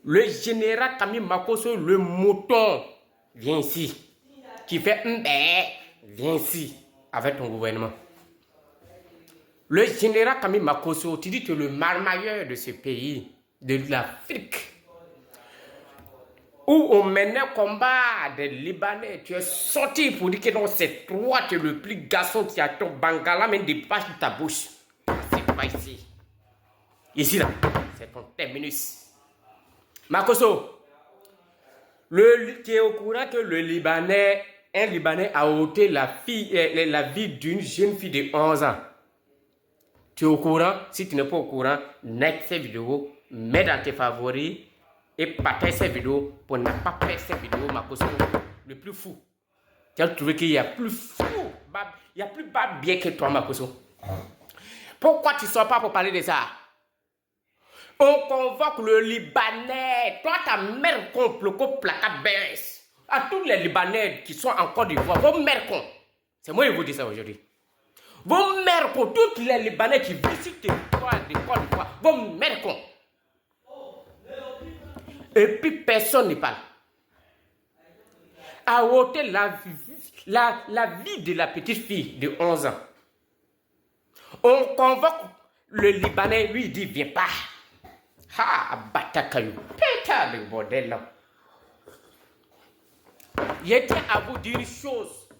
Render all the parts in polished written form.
Le général Kami Makosso, le mouton, viens ici. Qui fait viens ici avec ton gouvernement. Le général Kami Makosso, tu dis que le marmailleur de ce pays, de l'Afrique, où on menait combat des Libanais, tu es sorti pour dire que non, c'est toi, tu es le plus garçon qui a ton bangala, mais dépasse de ta bouche. C'est pas ici. Ici, là, c'est ton terminus. Makosso, tu es au courant que un Libanais a ôté la vie d'une jeune fille de 11 ans. Tu es au courant? Si tu n'es pas au courant, like cette vidéo, mets dans tes favoris et partage cette vidéo pour ne pas perdre cette vidéo, Makosso, le plus fou. Tu as trouvé qu'il y a plus fou, il y a plus bas bien que toi, Makosso. Pourquoi tu ne sors pas pour parler de ça? On convoque le Libanais. Toi, ta mère complot placard BS. À tous les Libanais qui sont en Côte d'Ivoire, vos mères con. C'est moi qui vous dis ça aujourd'hui. Vos mères con, tous les Libanais qui visitent le territoire de Côte d'Ivoire, vos mères con. Et puis personne ne parle. À ôter la vie de la petite fille de 11 ans. On convoque le Libanais, lui il dit viens pas. Ah, Batakayou, putain de bordel là. Je tiens à vous dire une chose.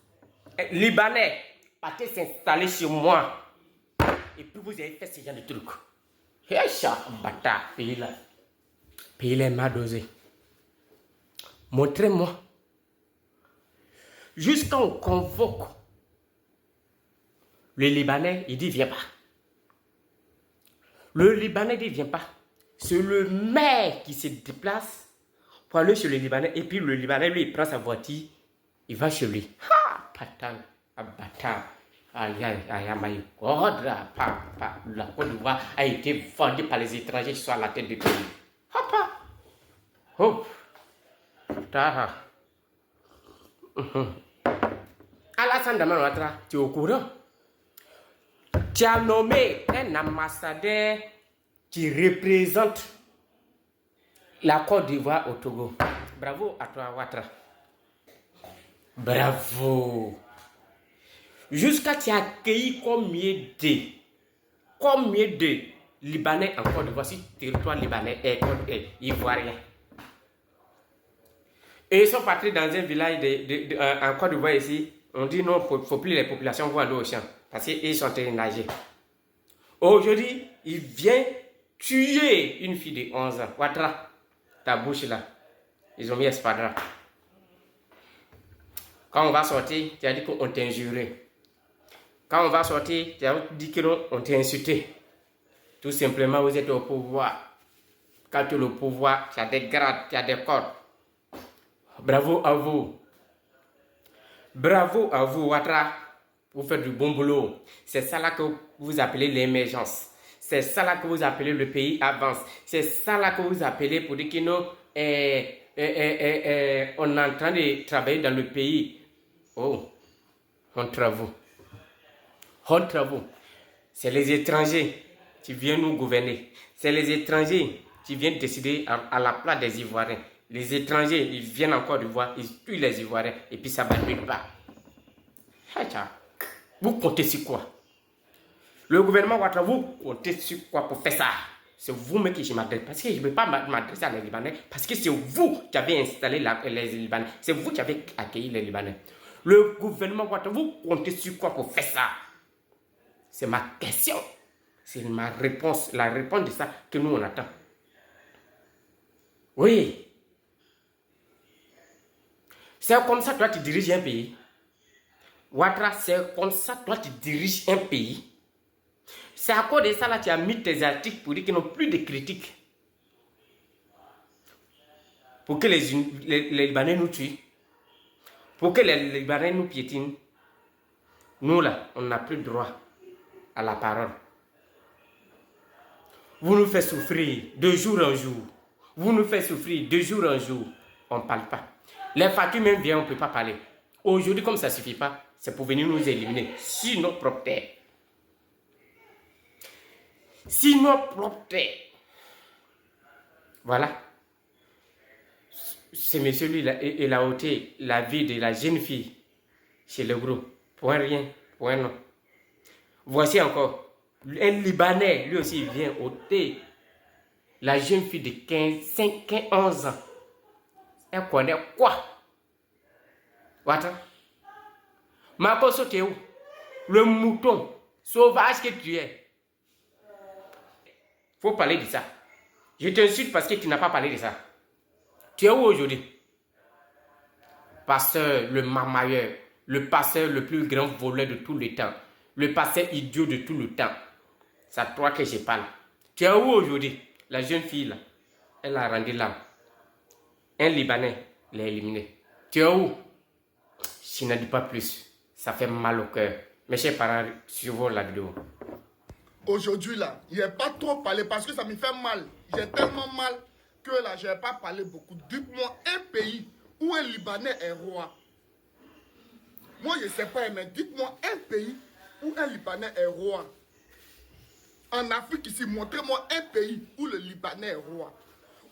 Libanais, partez s'installer chez moi. Et puis vous avez fait ce genre de trucs. Et ça, bâtard, pays-là. Pays-là m'a dosé. Montrez-moi. Jusqu'à on convoque le Libanais, il dit viens pas. Le Libanais dit viens pas. C'est le maire qui se déplace pour aller chez le Libanais. Et puis le Libanais, lui, il prend sa voiture, il va chez lui. Ha! Patang, abattant. Aïe, aïe, aïe, aïe, la Côte d'Ivoire a été vendue par les étrangers qui sont à la tête du pays. Hop! Hop! Taha! Alassane Dramane Ouattara, tu es au courant? Tu as nommé un ambassadeur qui représente la Côte d'Ivoire au Togo. Bravo à toi, Ouattara. Bravo. Jusqu'à tu as accueilli combien de Libanais en Côte d'Ivoire, si territoire libanais est ivoirien. Et ils sont partis dans un village en Côte d'Ivoire ici. On dit non, il ne faut plus les populations vont aller au champ. Parce qu'ils sont en train de nager. Aujourd'hui, il vient tuer une fille de 11 ans. Ouattara, ta bouche là. Ils ont mis espadra. Quand on va sortir, tu as dit qu'on t'a injuré. Quand on va sortir, tu as dit qu'on t'a insulté. Tout simplement, vous êtes au pouvoir. Quand tu es au pouvoir, tu as des grades, tu as des corps. Bravo à vous. Bravo à vous, Ouattara. Vous faites du bon boulot. C'est ça là que vous appelez l'émergence. C'est ça là que vous appelez le pays avance. C'est ça là que vous appelez pour dire que nous, on est en train de travailler dans le pays. Oh, on travaille. On travaille. C'est les étrangers qui viennent nous gouverner. C'est les étrangers qui viennent décider à la place des Ivoiriens. Les étrangers, ils viennent encore de voir, ils tuent les Ivoiriens et puis ça va nulle part. Vous comptez sur quoi? Le gouvernement Ouattara, vous comptez sur quoi pour faire ça? C'est vous-même qui je m'adresse. Parce que je ne peux pas m'adresser à les Libanais. Parce que c'est vous qui avez installé les Libanais. C'est vous qui avez accueilli les Libanais. Le gouvernement Ouattara, vous comptez sur quoi pour faire ça? C'est ma question. C'est ma réponse. La réponse de ça que nous on attend. Oui. C'est comme ça toi tu diriges un pays. Ouattara, c'est comme ça toi tu diriges un pays. C'est à cause de ça là tu as mis tes articles pour dire qu'ils n'ont plus de critiques. Pour que les Libanais nous tuent. Pour que les Libanais nous piétinent. Nous là, on n'a plus droit à la parole. Vous nous faites souffrir de jour en jour. Vous nous faites souffrir de jour en jour. On ne parle pas. Les factures même viennent, on ne peut pas parler. Aujourd'hui, comme ça ne suffit pas, c'est pour venir nous éliminer. Si nos propres terres. Si nos propres terres. Voilà. Ce monsieur, lui, il a ôté la vie de la jeune fille chez le groupe. Pour un rien, pour un non. Voici encore, un Libanais, lui aussi, vient ôter la jeune fille de 11 ans. Elle connaît quoi? Attends. Marcos, tu es où? Le mouton sauvage que tu es. Faut parler de ça. Je t'insulte parce que tu n'as pas parlé de ça. Tu es où aujourd'hui? Pasteur, le marmailleur, le pasteur le plus grand voleur de tout le temps, le pasteur idiot de tout le temps. C'est à toi que je parle. Tu es où aujourd'hui? La jeune fille là, elle a rendu l'âme. Un Libanais l'a éliminé. Tu es où? Je n'en dis pas plus. Ça fait mal au cœur. Mes chers parents, suivons la vidéo. Aujourd'hui là, je n'ai pas trop parlé parce que ça me fait mal. J'ai tellement mal que là, je n'ai pas parlé beaucoup. Dites-moi un pays où un Libanais est roi. Moi, je ne sais pas, mais dites-moi un pays où un Libanais est roi. En Afrique ici, montrez-moi un pays où le Libanais est roi.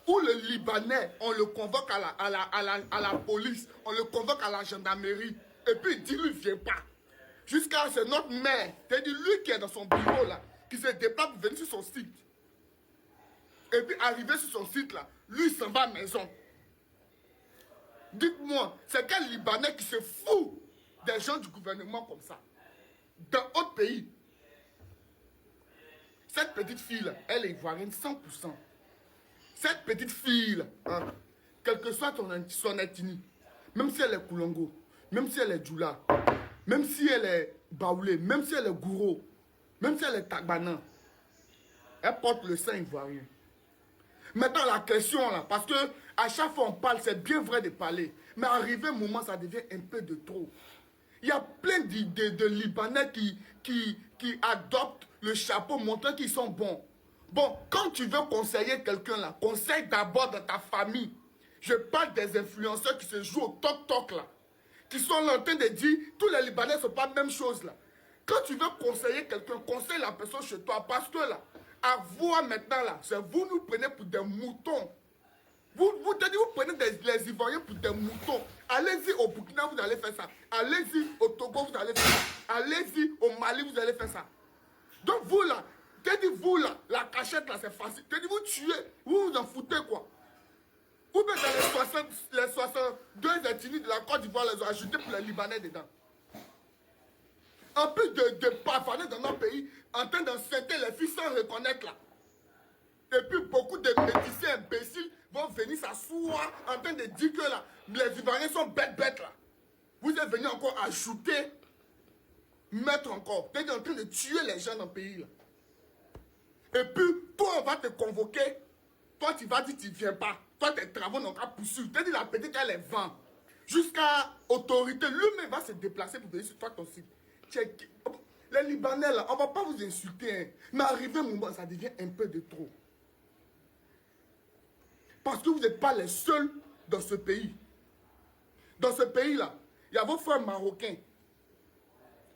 Où le Libanais, on le convoque à la police, on le convoque à la gendarmerie. Et puis il dit, lui, ne vient pas. Jusqu'à c'est notre maire, c'est-à-dire lui qui est dans son bureau là, qui se déplace pour venir sur son site. Et puis arrivé sur son site là, lui il s'en va à la maison. Dites-moi, c'est quel Libanais qui se fout des gens du gouvernement comme ça? Dans autre pays. Cette petite fille là, elle est ivoirienne 100%. Cette petite fille là, hein, quelle que soit son ethnie, même si elle est Koulongo, même si elle est Djoula, même si elle est Baoulé, même si elle est Gouro, même si elle est Tagbana, elle porte le sang ivoirien. Maintenant la question là, parce que à chaque fois on parle, c'est bien vrai de parler, mais arrivé un moment ça devient un peu de trop. Il y a plein de Libanais qui adoptent le chapeau montrant qu'ils sont bons. Bon, quand tu veux conseiller quelqu'un là, conseille d'abord dans ta famille. Je parle des influenceurs qui se jouent au toc-toc là. Qui sont là en train de dire, tous les Libanais ne sont pas la même chose là. Quand tu veux conseiller quelqu'un, conseille la personne chez toi. Parce que là, à voir maintenant là, c'est vous nous prenez pour des moutons. Vous prenez les Ivoiriens pour des moutons. Allez-y au Burkina, vous allez faire ça. Allez-y au Togo, vous allez faire ça. Allez-y au Mali, vous allez faire ça. Donc vous là, vous là, la cachette là, c'est facile. Vous tuez, vous vous en foutez quoi. Ou bien dans les 62 ethnies de la Côte d'Ivoire, les ont ajoutés pour les Libanais dedans. En plus de parfaner dans notre pays, en train d'insulter les filles sans reconnaître là. Et puis beaucoup de métissés imbéciles vont venir s'asseoir en train de dire que là, les Ivoiriens sont bêtes là. Vous êtes venus encore ajouter, mettre encore. Vous êtes en train de tuer les gens dans le pays là. Et puis, toi, on va te convoquer. Toi, tu vas dire que tu ne viens pas. Toi, tes travaux n'ont qu'à poursuivre. Tu as dit la petite, elle est vente. Jusqu'à autorité, lui-même va se déplacer pour venir sur toi, ton site. Les Libanais, là, on ne va pas vous insulter. Hein. Mais arrivé un moment, ça devient un peu de trop. Parce que vous n'êtes pas les seuls dans ce pays. Dans ce pays-là, il y a vos frères marocains.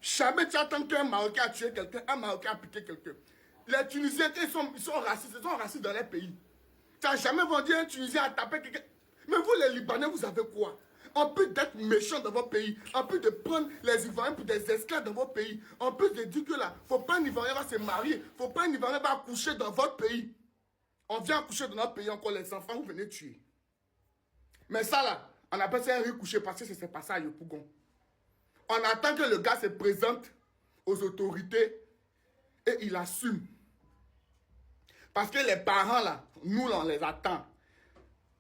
Jamais tu attends qu'un Marocain a tué quelqu'un, un Marocain a piqué quelqu'un. Les Tunisiens, ils sont racistes dans leur pays. Tu n'as jamais vendu un Tunisien à taper quelqu'un. Mais vous, les Libanais, vous avez quoi? En plus d'être méchants dans votre pays, en plus de prendre les Ivoiriens pour des esclaves dans votre pays, en plus de dire que là, il ne faut pas un Ivoirien va se marier, il ne faut pas un Ivoirien va accoucher dans votre pays. On vient accoucher dans notre pays, encore les enfants, vous venez tuer. Mais ça là, on appelle ça un riz couché parce que ce n'est pas ça à Yopougon. On attend que le gars se présente aux autorités et il assume. Parce que les parents là, nous là, on les attend.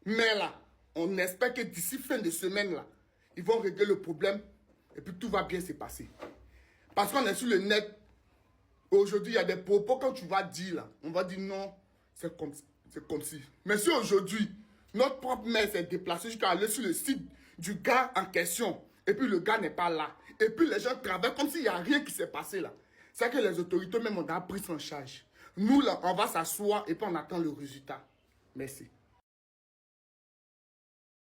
Mais là, on espère que d'ici fin de semaine là, ils vont régler le problème et puis tout va bien se passer. Parce qu'on est sur le net. Aujourd'hui, il y a des propos quand tu vas dire là, on va dire non, c'est comme si. Mais si aujourd'hui, notre propre mère s'est déplacée jusqu'à aller sur le site du gars en question, et puis le gars n'est pas là, et puis les gens travaillent comme s'il n'y a rien qui s'est passé là. C'est que les autorités même ont pris en charge. Nous là, on va s'asseoir et puis on attend le résultat. Merci.